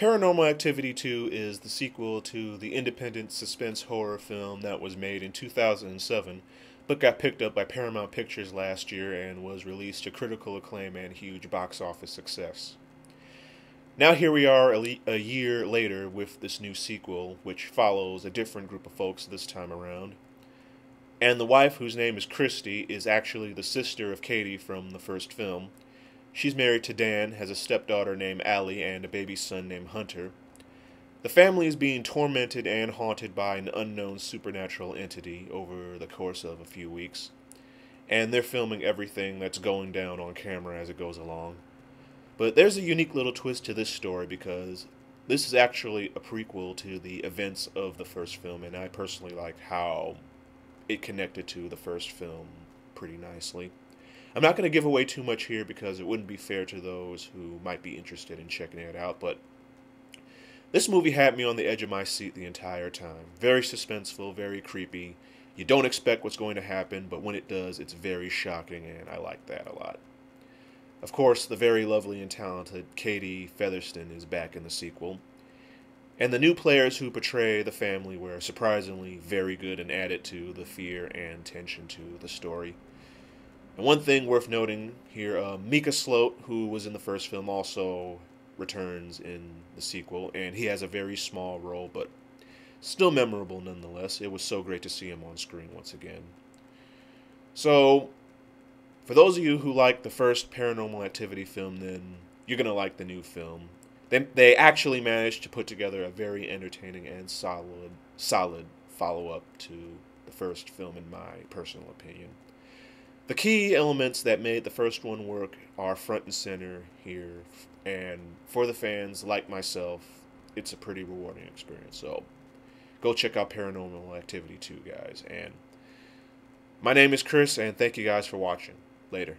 Paranormal Activity 2 is the sequel to the independent suspense horror film that was made in 2007, but got picked up by Paramount Pictures last year and was released to critical acclaim and huge box office success. Now here we are a year later with this new sequel, which follows a different group of folks this time around. And the wife, whose name is Kristi, is actually the sister of Katie from the first film. She's married to Dan, has a stepdaughter named Allie, and a baby son named Hunter. The family is being tormented and haunted by an unknown supernatural entity over the course of a few weeks. And they're filming everything that's going down on camera as it goes along. But there's a unique little twist to this story because this is actually a prequel to the events of the first film, and I personally like how it connected to the first film pretty nicely. I'm not going to give away too much here because it wouldn't be fair to those who might be interested in checking it out, but this movie had me on the edge of my seat the entire time. Very suspenseful, very creepy. You don't expect what's going to happen, but when it does, it's very shocking, and I like that a lot. Of course, the very lovely and talented Katie Featherston is back in the sequel. And the new players who portray the family were surprisingly very good and added to the fear and tension to the story. And one thing worth noting here, Mika Sloat, who was in the first film, also returns in the sequel, and he has a very small role, but still memorable nonetheless. It was so great to see him on screen once again. So, for those of you who like the first Paranormal Activity film, then you're going to like the new film. They actually managed to put together a very entertaining and solid follow-up to the first film, in my personal opinion. The key elements that made the first one work are front and center here, and for the fans like myself, it's a pretty rewarding experience. So, go check out Paranormal Activity 2, guys. And my name is Chris, and thank you guys for watching. Later.